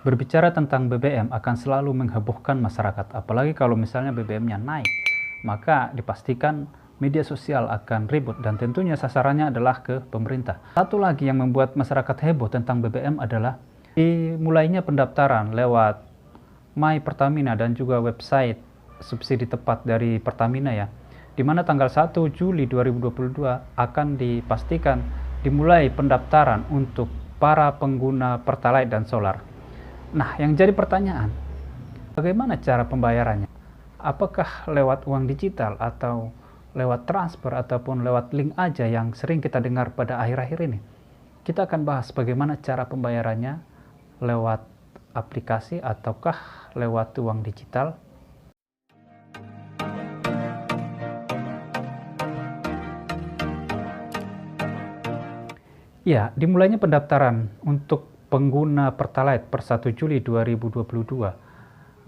Berbicara tentang BBM akan selalu menghebohkan masyarakat, apalagi kalau misalnya BBM-nya naik, maka dipastikan media sosial akan ribut dan tentunya sasarannya adalah ke pemerintah. Satu lagi yang membuat masyarakat heboh tentang BBM adalah dimulainya pendaftaran lewat My Pertamina dan juga website subsidi tepat dari Pertamina ya, di mana tanggal 1 Juli 2022 akan dipastikan dimulai pendaftaran untuk para pengguna Pertalite dan Solar. Nah, yang jadi pertanyaan, bagaimana cara pembayarannya? Apakah lewat uang digital atau lewat transfer ataupun lewat link aja yang sering kita dengar pada akhir-akhir ini? Kita akan bahas bagaimana cara pembayarannya lewat aplikasi ataukah lewat uang digital. Ya, dimulainya pendaftaran untuk pengguna Pertalite per 1 Juli 2022,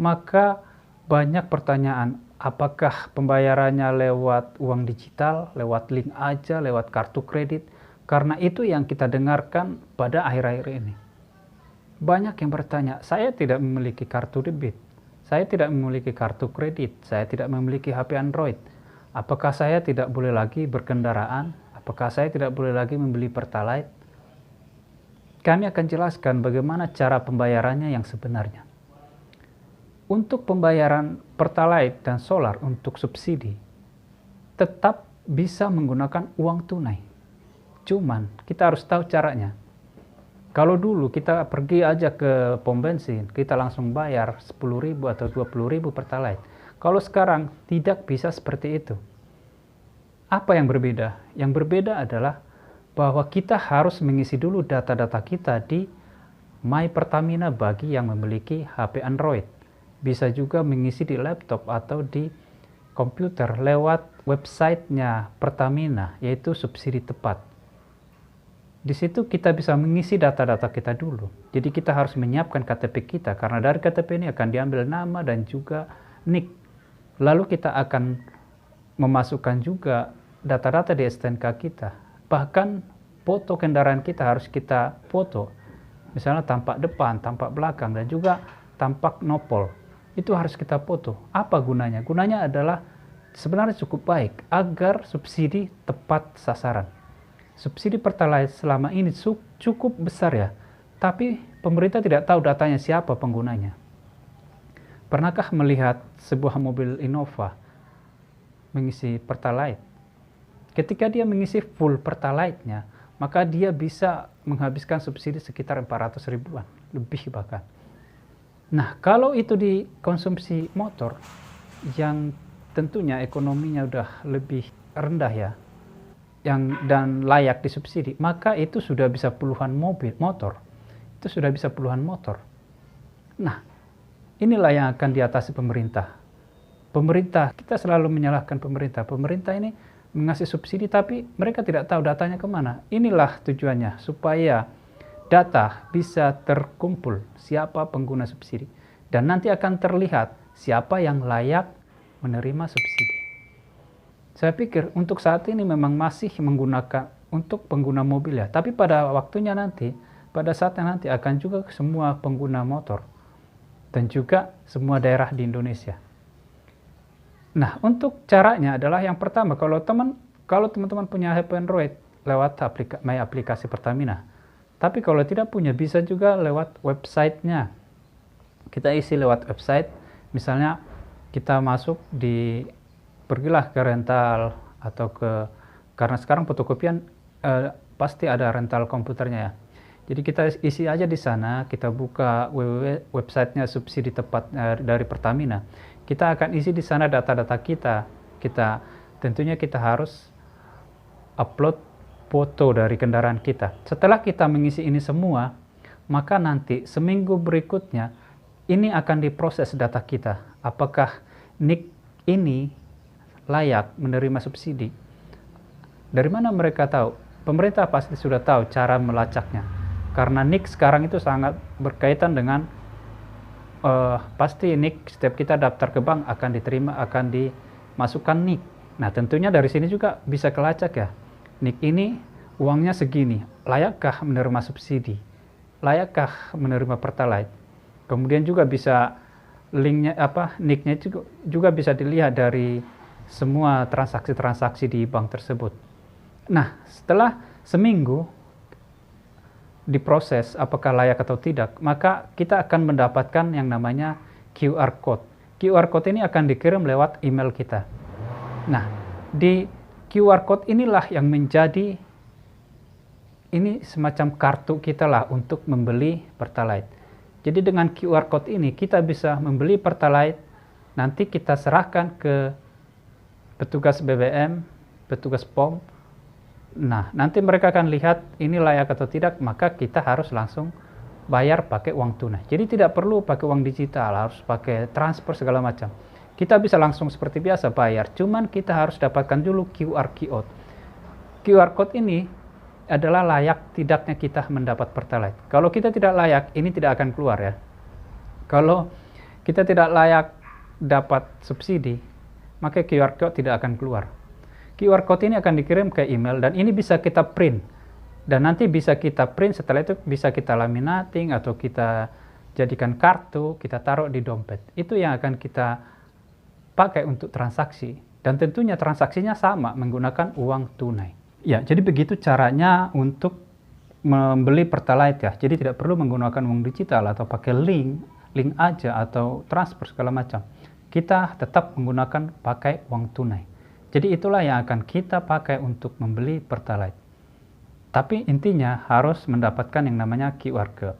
maka banyak pertanyaan, apakah pembayarannya lewat uang digital, lewat link aja, lewat kartu kredit, karena itu yang kita dengarkan pada akhir-akhir ini. Banyak yang bertanya, saya tidak memiliki kartu debit, saya tidak memiliki kartu kredit, saya tidak memiliki HP Android, apakah saya tidak boleh lagi berkendaraan, apakah saya tidak boleh lagi membeli Pertalite? Kami akan jelaskan bagaimana cara pembayarannya yang sebenarnya. Untuk pembayaran Pertalite dan Solar untuk subsidi, tetap bisa menggunakan uang tunai. Cuman kita harus tahu caranya. Kalau dulu kita pergi aja ke pom bensin, kita langsung bayar 10.000 atau 20.000 Pertalite. Kalau sekarang tidak bisa seperti itu. Apa yang berbeda? Yang berbeda adalah bahwa kita harus mengisi dulu data-data kita di My Pertamina bagi yang memiliki HP Android. Bisa juga mengisi di laptop atau di komputer lewat websitenya Pertamina, yaitu subsidi tepat. Di situ kita bisa mengisi data-data kita dulu. Jadi kita harus menyiapkan KTP kita, karena dari KTP ini akan diambil nama dan juga NIK. Lalu kita akan memasukkan juga data-data di STNK kita. Bahkan foto kendaraan kita harus kita foto, misalnya tampak depan, tampak belakang, dan juga tampak nopol. Itu harus kita foto. Apa gunanya? Gunanya adalah sebenarnya cukup baik agar subsidi tepat sasaran. Subsidi Pertalite selama ini cukup besar ya, tapi pemerintah tidak tahu datanya siapa penggunanya. Pernahkah melihat sebuah mobil Innova mengisi Pertalite? Ketika dia mengisi full Pertalite-nya, maka dia bisa menghabiskan subsidi sekitar 400 ribuan, lebih bahkan. Nah, kalau itu dikonsumsi motor, yang tentunya ekonominya udah lebih rendah ya, dan layak disubsidi, maka itu sudah bisa puluhan motor. Itu sudah bisa puluhan motor. Nah, inilah yang akan diatasi pemerintah. Pemerintah, kita selalu menyalahkan pemerintah. Pemerintah ini mengasih subsidi tapi mereka tidak tahu datanya kemana. Inilah tujuannya, supaya data bisa terkumpul siapa pengguna subsidi. Dan nanti akan terlihat siapa yang layak menerima subsidi. Saya pikir untuk saat ini memang masih menggunakan untuk pengguna mobil ya. Tapi pada waktunya nanti, pada saatnya nanti akan juga semua pengguna motor. Dan juga semua daerah di Indonesia. Nah, untuk caranya adalah yang pertama, kalau teman-teman punya HP Android lewat aplikasi Pertamina. Tapi kalau tidak punya, bisa juga lewat websitenya. Kita isi lewat website, misalnya kita masuk pergilah ke rental atau karena sekarang fotokopian pasti ada rental komputernya ya. Jadi kita isi aja di sana, kita buka websitenya subsidi tepat dari Pertamina. Kita akan isi di sana data-data kita. Tentunya kita harus upload foto dari kendaraan kita. Setelah kita mengisi ini semua, maka nanti seminggu berikutnya ini akan diproses data kita. Apakah NIK ini layak menerima subsidi? Dari mana mereka tahu? Pemerintah pasti sudah tahu cara melacaknya. Karena NIK sekarang itu sangat berkaitan dengan pasti NIK setiap kita daftar ke bank akan diterima, akan dimasukkan NIK. Nah, tentunya dari sini juga bisa kelacak ya. NIK ini uangnya segini, layakkah menerima subsidi? Layakkah menerima Pertalite? Kemudian juga bisa linknya nicknya juga bisa dilihat dari semua transaksi-transaksi di bank tersebut. Nah, setelah seminggu diproses apakah layak atau tidak, maka kita akan mendapatkan yang namanya QR code. QR code ini akan dikirim lewat email kita. Nah, di QR code inilah yang menjadi ini semacam kartu kita lah untuk membeli Pertalite. Jadi dengan QR code ini kita bisa membeli Pertalite, nanti kita serahkan ke petugas BBM, petugas POM. Nah, nanti mereka akan lihat ini layak atau tidak, maka kita harus langsung bayar pakai uang tunai. Jadi tidak perlu pakai uang digital, harus pakai transfer segala macam. Kita bisa langsung seperti biasa bayar, cuman kita harus dapatkan dulu QR code. QR code ini adalah layak tidaknya kita mendapat Pertalite. Kalau kita tidak layak, ini tidak akan keluar ya. Kalau kita tidak layak dapat subsidi, maka QR code tidak akan keluar. QR code ini akan dikirim ke email dan ini bisa kita print. Dan nanti bisa kita print, setelah itu bisa kita laminating atau kita jadikan kartu, kita taruh di dompet. Itu yang akan kita pakai untuk transaksi. Dan tentunya transaksinya sama menggunakan uang tunai. Ya, jadi begitu caranya untuk membeli Pertalite ya. Jadi tidak perlu menggunakan uang digital atau pakai link aja atau transfer segala macam. Kita tetap menggunakan pakai uang tunai. Jadi itulah yang akan kita pakai untuk membeli Pertalite. Tapi intinya harus mendapatkan yang namanya QR code.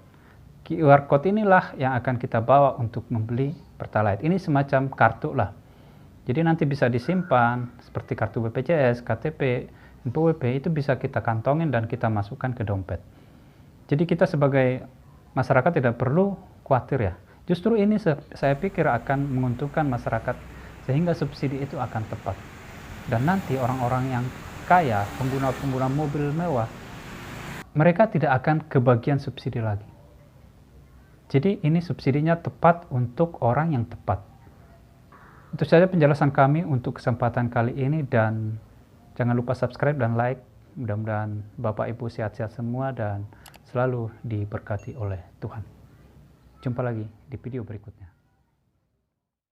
QR code inilah yang akan kita bawa untuk membeli Pertalite. Ini semacam kartu lah. Jadi nanti bisa disimpan seperti kartu BPJS, KTP, NPWP, itu bisa kita kantongin dan kita masukkan ke dompet. Jadi kita sebagai masyarakat tidak perlu khawatir ya. Justru ini saya pikir akan menguntungkan masyarakat sehingga subsidi itu akan tepat. Dan nanti orang-orang yang kaya, pengguna-pengguna mobil mewah, mereka tidak akan kebagian subsidi lagi. Jadi ini subsidinya tepat untuk orang yang tepat. Itu saja penjelasan kami untuk kesempatan kali ini dan jangan lupa subscribe dan like. Mudah-mudahan Bapak Ibu sehat-sehat semua dan selalu diberkati oleh Tuhan. Jumpa lagi di video berikutnya.